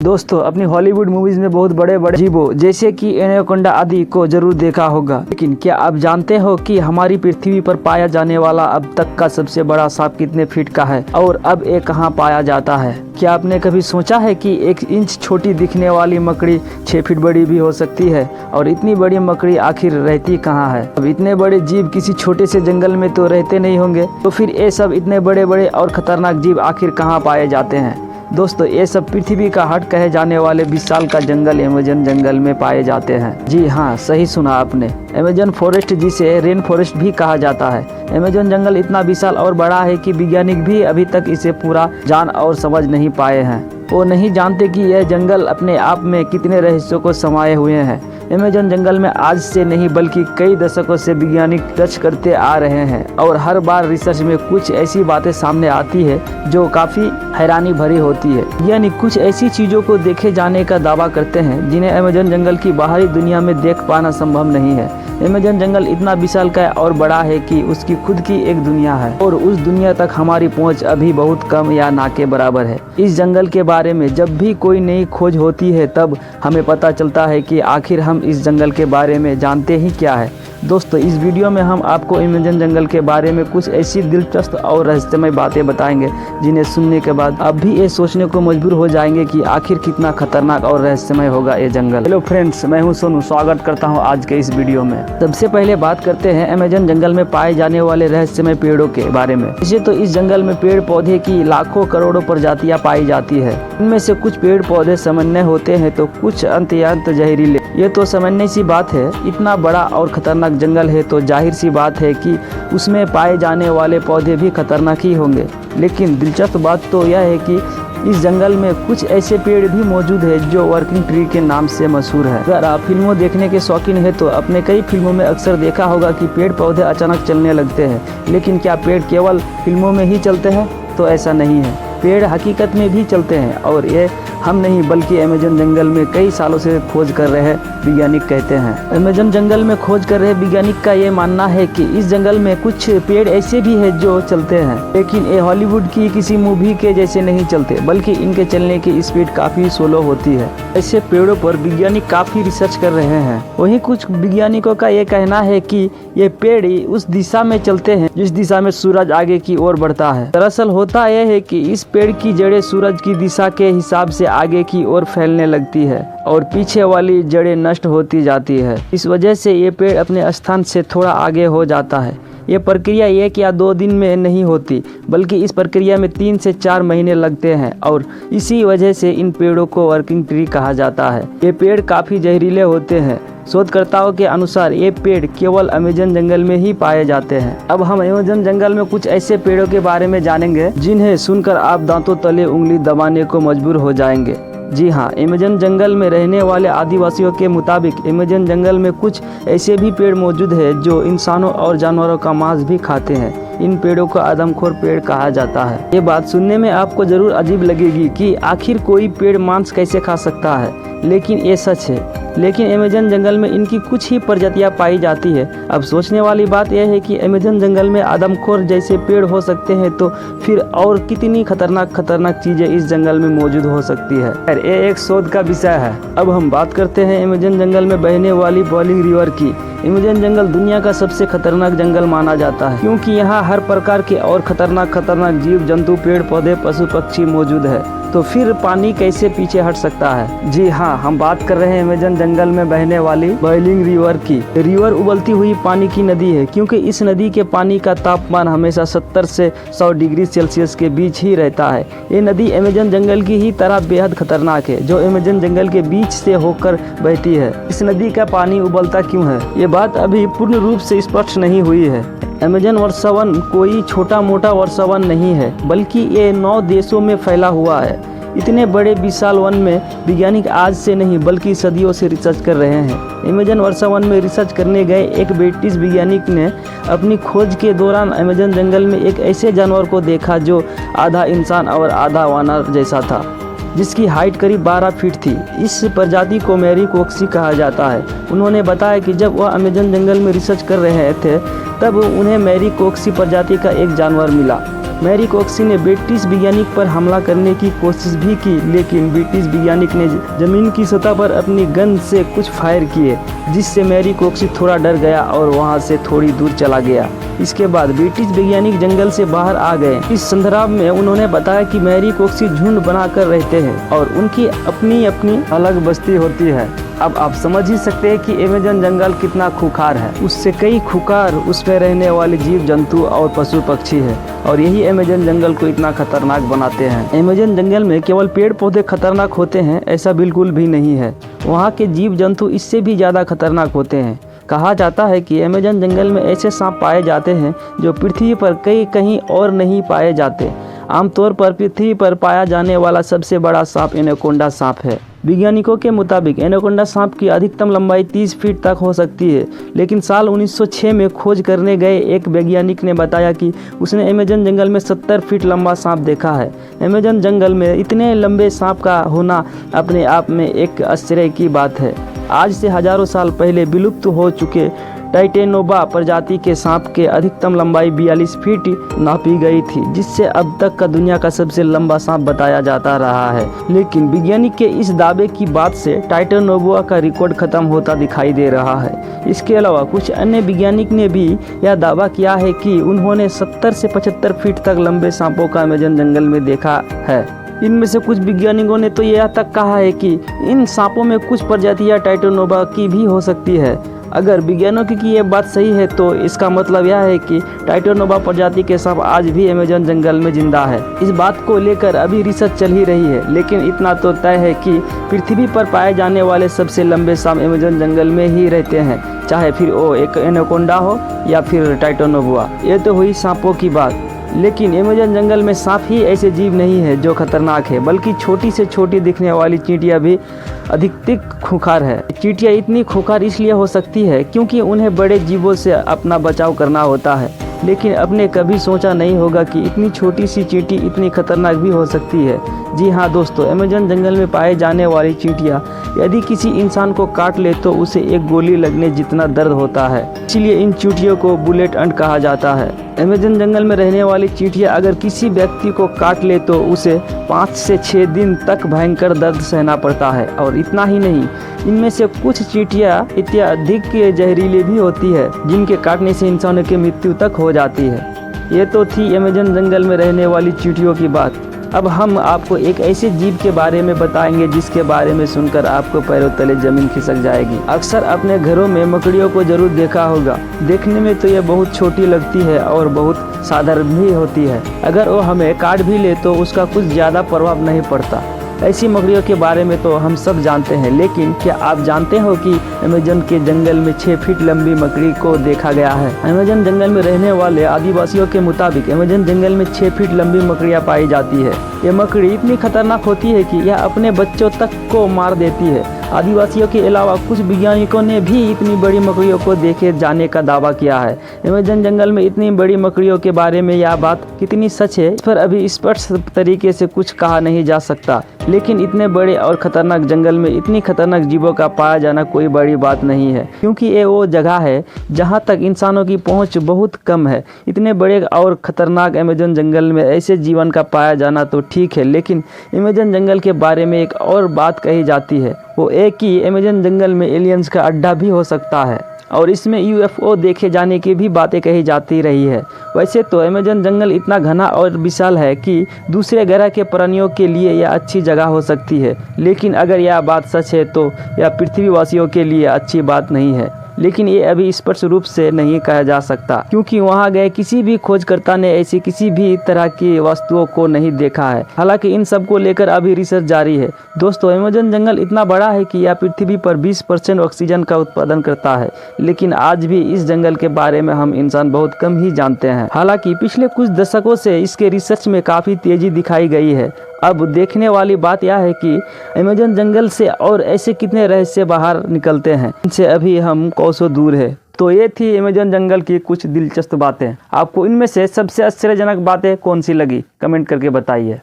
दोस्तों, अपनी Hollywood movies में बहुत बड़े बड़े जीवों जैसे कि एनाकोंडा आदि को जरूर देखा होगा, लेकिन क्या आप जानते हो कि हमारी पृथ्वी पर पाया जाने वाला अब तक का सबसे बड़ा सांप कितने फीट का है और अब ये कहाँ पाया जाता है? क्या आपने कभी सोचा है कि 1 इंच छोटी दिखने वाली मकड़ी 6 फीट बड़ी भी हो सकती है? और इतनी बड़ी मकड़ी आखिर रहती कहाँ है? अब इतने बड़े जीव किसी छोटे से जंगल में तो रहते नहीं होंगे, तो फिर ये सब इतने बड़े बड़े और खतरनाक जीव आखिर कहाँ पाए जाते हैं? दोस्तों, ये सब पृथ्वी का हार्ट कहे जाने वाले विशाल का जंगल अमेज़न जंगल में पाए जाते हैं। जी हाँ, सही सुना आपने, अमेज़न फॉरेस्ट, जिसे रेन फॉरेस्ट भी कहा जाता है। अमेज़न जंगल इतना विशाल और बड़ा है कि वैज्ञानिक भी अभी तक इसे पूरा जान और समझ नहीं पाए हैं। वो नहीं जानते कि यह जंगल अपने आप में कितने रहस्यों को समाये हुए हैं। अमेज़न जंगल में आज से नहीं बल्कि कई दशकों से वैज्ञानिक सर्च करते आ रहे हैं और हर बार रिसर्च में कुछ ऐसी बातें सामने आती है जो काफ़ी हैरानी भरी होती है। यानी कुछ ऐसी चीज़ों को देखे जाने का दावा करते हैं जिन्हें अमेज़न जंगल की बाहरी दुनिया में देख पाना संभव नहीं है। अमेज़न जंगल इतना विशाल का और बड़ा है कि उसकी खुद की एक दुनिया है और उस दुनिया तक हमारी पहुंच अभी बहुत कम या ना के बराबर है। इस जंगल के बारे में जब भी कोई नई खोज होती है तब हमें पता चलता है कि आखिर हम इस जंगल के बारे में जानते ही क्या है। दोस्तों, इस वीडियो में हम आपको अमेज़न जंगल के बारे में कुछ ऐसी दिलचस्प और रहस्यमय बातें बताएंगे जिन्हें सुनने के बाद आप भी ये सोचने को मजबूर हो जाएंगे कि आखिर कितना खतरनाक और रहस्यमय होगा ये जंगल। हेलो फ्रेंड्स, मैं हूं सोनू, स्वागत करता हूं आज के इस वीडियो में। सबसे पहले बात करते हैं अमेज़न जंगल में पाए जाने वाले रहस्यमय पेड़ों के बारे में। वैसे तो इस जंगल में पेड़ पौधे की लाखों करोड़ों प्रजातियां पाई जाती है। इनमें से कुछ पेड़ पौधे सामान्य होते हैं तो कुछ अत्यंत जहरीले। ये तो सामान्य सी बात है, इतना बड़ा और खतरनाक जंगल है तो जाहिर सी बात है कि उसमें पाए जाने वाले पौधे भी खतरनाक ही होंगे। लेकिन दिलचस्प बात तो यह है कि इस जंगल में कुछ ऐसे पेड़ भी मौजूद है जो वर्किंग ट्री के नाम से मशहूर है। अगर आप फिल्मों देखने के शौकीन है तो अपने कई फिल्मों में अक्सर देखा होगा कि पेड़ पौधे अचानक चलने लगते हैं। लेकिन क्या पेड़ केवल फिल्मों में ही चलते हैं? तो ऐसा नहीं है, पेड़ हकीकत में भी चलते हैं और ये हम नहीं बल्कि अमेज़न जंगल में कई सालों से खोज कर रहे वैज्ञानिक कहते हैं। अमेज़न जंगल में खोज कर रहे वैज्ञानिक का ये मानना है कि इस जंगल में कुछ पेड़ ऐसे भी हैं जो चलते हैं, लेकिन ये हॉलीवुड की किसी मूवी के जैसे नहीं चलते बल्कि इनके चलने की स्पीड काफ़ी स्लो होती है। ऐसे पेड़ों पर वैज्ञानिक काफ़ी रिसर्च कर रहे हैं। वहीं कुछ वैज्ञानिकों का ये कहना है कि ये पेड़ उस दिशा में चलते हैं जिस दिशा में सूरज आगे की ओर बढ़ता है। दरअसल होता यह है कि इस पेड़ की जड़ें सूरज की दिशा के हिसाब से आगे की ओर फैलने लगती है और पीछे वाली जड़ें नष्ट होती जाती है। इस वजह से ये पेड़ अपने स्थान से थोड़ा आगे हो जाता है। ये प्रक्रिया 1 या 2 दिन में नहीं होती बल्कि इस प्रक्रिया में 3 से 4 महीने लगते हैं और इसी वजह से इन पेड़ों को वर्किंग ट्री कहा जाता है। ये पेड़ काफ़ी जहरीले होते हैं। शोधकर्ताओं के अनुसार ये पेड़ केवल अमेज़न जंगल में ही पाए जाते हैं। अब हम अमेज़न जंगल में कुछ ऐसे पेड़ों के बारे में जानेंगे जिन्हें सुनकर आप दांतों तले उंगली दबाने को मजबूर हो जाएंगे। जी हाँ, अमेज़न जंगल में रहने वाले आदिवासियों के मुताबिक अमेज़न जंगल में कुछ ऐसे भी पेड़ मौजूद है जो इंसानों और जानवरों का मांस भी खाते हैं। इन पेड़ों को आदमखोर पेड़ कहा जाता है। ये बात सुनने में आपको जरूर अजीब लगेगी कि आखिर कोई पेड़ मांस कैसे खा सकता है, लेकिन ये सच है। लेकिन अमेज़न जंगल में इनकी कुछ ही प्रजातियां पाई जाती है। अब सोचने वाली बात यह है कि अमेज़न जंगल में आदमखोर जैसे पेड़ हो सकते हैं तो फिर और कितनी खतरनाक चीजें इस जंगल में मौजूद हो सकती है। ये एक शोध का विषय है। अब हम बात करते हैं अमेज़न जंगल में बहने वाली बॉइलिंग रिवर की। अमेज़न जंगल दुनिया का सबसे खतरनाक जंगल माना जाता है क्योंकि यहाँ हर प्रकार के और खतरनाक जीव जंतु, पेड़ पौधे, पशु पक्षी मौजूद है। तो फिर पानी कैसे पीछे हट सकता है? जी हाँ, हम बात कर रहे हैं अमेज़न जंगल में बहने वाली बॉइलिंग रिवर की। रिवर उबलती हुई पानी की नदी है क्योंकि इस नदी के पानी का तापमान हमेशा 70 से 100 डिग्री सेल्सियस के बीच ही रहता है। ये नदी अमेज़न जंगल की ही तरह बेहद खतरनाक है जो अमेज़न जंगल के बीच से होकर बहती है। इस नदी का पानी उबलता क्यों है, ये बात अभी पूर्ण रूप से स्पष्ट नहीं हुई है। अमेज़न वर्षावन कोई छोटा मोटा वर्षावन नहीं है बल्कि ये 9 देशों में फैला हुआ है। इतने बड़े विशाल वन में वैज्ञानिक आज से नहीं बल्कि सदियों से रिसर्च कर रहे हैं। अमेज़न वर्षावन में रिसर्च करने गए एक ब्रिटिश वैज्ञानिक ने अपनी खोज के दौरान अमेज़न जंगल में एक ऐसे जानवर को देखा जो आधा इंसान और आधा वानर जैसा था, जिसकी हाइट करीब 12 फीट थी। इस प्रजाति को मैरी कोक्सी कहा जाता है। उन्होंने बताया कि जब वह अमेज़न जंगल में रिसर्च कर रहे थे तब उन्हें मैरी कोक्सी प्रजाति का एक जानवर मिला। मैरी कोक्सी ने ब्रिटिश वैज्ञानिक पर हमला करने की कोशिश भी की, लेकिन ब्रिटिश वैज्ञानिक ने जमीन की सतह पर अपनी गन से कुछ फायर किए, जिससे मैरी कोक्सी थोड़ा डर गया और वहां से थोड़ी दूर चला गया। इसके बाद ब्रिटिश वैज्ञानिक जंगल से बाहर आ गए। इस संदर्भ में उन्होंने बताया कि मैरी कोक्सी झुंड बनाकर रहते हैं और उनकी अपनी अपनी अलग बस्ती होती है। अब आप समझ ही सकते हैं कि अमेज़न जंगल कितना खूंखार है। उससे कई खूंखार उसमें रहने वाले जीव जंतु और पशु पक्षी है, और यही अमेज़न जंगल को इतना खतरनाक बनाते हैं। अमेज़न जंगल में केवल पेड़ पौधे खतरनाक होते हैं, ऐसा बिल्कुल भी नहीं है। वहाँ के जीव जंतु इससे भी ज़्यादा खतरनाक होते हैं। कहा जाता है कि अमेज़न जंगल में ऐसे सांप पाए जाते हैं जो पृथ्वी पर कहीं और नहीं पाए जाते। आमतौर पर पृथ्वी पर पाया जाने वाला सबसे बड़ा सांप एनाकोंडा सांप है। वैज्ञानिकों के मुताबिक एनाकोंडा सांप की अधिकतम लंबाई 30 फीट तक हो सकती है, लेकिन साल 1906 में खोज करने गए एक वैज्ञानिक ने बताया कि उसने अमेज़न जंगल में 70 फीट लंबा सांप देखा है। अमेज़न जंगल में इतने लंबे सांप का होना अपने आप में एक आश्चर्य की बात है। आज से हजारों साल पहले विलुप्त हो चुके टाइटेनोबा प्रजाति के सांप के अधिकतम लंबाई 42 फीट नापी गई थी, जिससे अब तक का दुनिया का सबसे लंबा सांप बताया जाता रहा है। लेकिन वैज्ञानिक के इस दावे की बात से टाइटेनोबा का रिकॉर्ड खत्म होता दिखाई दे रहा है। इसके अलावा कुछ अन्य वैज्ञानिक ने भी यह दावा किया है कि उन्होंने 70 से 75 फीट तक लंबे सांपों का अमेज़न जंगल में देखा है। इनमें से कुछ वैज्ञानिकों ने तो यह तक कहा है कि इन सांपों में कुछ प्रजातियां टाइटेनोबा की भी हो सकती है। अगर वैज्ञानिकों की ये बात सही है तो इसका मतलब यह है कि टाइटेनोबा प्रजाति के सांप आज भी अमेज़न जंगल में जिंदा है। इस बात को लेकर अभी रिसर्च चल ही रही है, लेकिन इतना तो तय है कि पृथ्वी पर पाए जाने वाले सबसे लंबे सांप अमेज़न जंगल में ही रहते हैं, चाहे फिर वो एक एनाकोंडा हो या फिर टाइटेनोबा। ये तो हुई सांपों की बात, लेकिन अमेज़न जंगल में सांप ही ऐसे जीव नहीं है जो खतरनाक है, बल्कि छोटी से छोटी दिखने वाली चींटियां भी अधिक खूंखार है। चींटियां इतनी खूंखार इसलिए हो सकती है क्योंकि उन्हें बड़े जीवों से अपना बचाव करना होता है, लेकिन आपने कभी सोचा नहीं होगा कि इतनी छोटी सी चींटी इतनी खतरनाक भी हो सकती है। जी हाँ दोस्तों, अमेज़न जंगल में पाए जाने वाली चींटियाँ यदि किसी इंसान को काट ले तो उसे एक गोली लगने जितना दर्द होता है, इसलिए इन चींटियों को बुलेट अंट कहा जाता है। अमेज़न जंगल में रहने वाली चींटियाँ अगर किसी व्यक्ति को काट ले तो उसे 5 से 6 दिन तक भयंकर दर्द सहना पड़ता है। और इतना ही नहीं, इनमें से कुछ चींटियाँ अत्यधिक जहरीली भी होती है, जिनके काटने से इंसानों की मृत्यु तक हो जाती है। ये तो थी अमेज़न जंगल में रहने वाली चींटियों की बात। अब हम आपको एक ऐसे जीव के बारे में बताएंगे जिसके बारे में सुनकर आपको पैरों तले जमीन खिसक जाएगी। अक्सर अपने घरों में मकड़ियों को जरूर देखा होगा। देखने में तो ये बहुत छोटी लगती है और बहुत साधारण भी होती है। अगर वो हमें काट भी ले तो उसका कुछ ज़्यादा प्रभाव नहीं पड़ता। ऐसी मकड़ियों के बारे में तो हम सब जानते हैं, लेकिन क्या आप जानते हो कि अमेज़न के जंगल में 6 फीट लंबी मकड़ी को देखा गया है। अमेज़न जंगल में रहने वाले आदिवासियों के मुताबिक अमेज़न जंगल में 6 फीट लंबी मकड़ियाँ पाई जाती है। ये मकड़ी इतनी खतरनाक होती है कि यह अपने बच्चों तक को मार देती है। आदिवासियों के अलावा कुछ वैज्ञानिकों ने भी इतनी बड़ी मकड़ियों को देखे जाने का दावा किया है। अमेज़न जंगल में इतनी बड़ी मकड़ियों के बारे में यह बात कितनी सच है, इस पर अभी स्पष्ट तरीके से कुछ कहा नहीं जा सकता, लेकिन इतने बड़े और खतरनाक जंगल में इतनी खतरनाक जीवों का पाया जाना कोई बड़ी बात नहीं है, क्योंकि ये वो जगह है जहाँ तक इंसानों की पहुँच बहुत कम है। इतने बड़े और खतरनाक अमेज़न जंगल में ऐसे जीवन का पाया जाना तो ठीक है, लेकिन अमेज़न जंगल के बारे में एक और बात कही जाती है, वो एक कि अमेज़न जंगल में एलियंस का अड्डा भी हो सकता है और इसमें UFO देखे जाने की भी बातें कही जाती रही है। वैसे तो अमेज़न जंगल इतना घना और विशाल है कि दूसरे ग्रह के प्राणियों के लिए यह अच्छी जगह हो सकती है, लेकिन अगर यह बात सच है तो यह पृथ्वीवासियों के लिए अच्छी बात नहीं है। लेकिन ये अभी स्पष्ट रूप से नहीं कहा जा सकता, क्योंकि वहां गए किसी भी खोजकर्ता ने ऐसी किसी भी तरह की वस्तुओं को नहीं देखा है। हालांकि इन सब को लेकर अभी रिसर्च जारी है। दोस्तों, अमेज़न जंगल इतना बड़ा है कि यह पृथ्वी पर 20% ऑक्सीजन का उत्पादन करता है, लेकिन आज भी इस जंगल के बारे में हम इंसान बहुत कम ही जानते हैं। हालांकि पिछले कुछ दशकों से इसके रिसर्च में काफ़ी तेजी दिखाई गई है। अब देखने वाली बात यह है कि अमेज़न जंगल से और ऐसे कितने रहस्य बाहर निकलते हैं, इनसे अभी हम कोसों दूर है। तो ये थी अमेज़न जंगल की कुछ दिलचस्प बातें। आपको इनमें से सबसे आश्चर्यजनक बातें कौन सी लगी, कमेंट करके बताइए।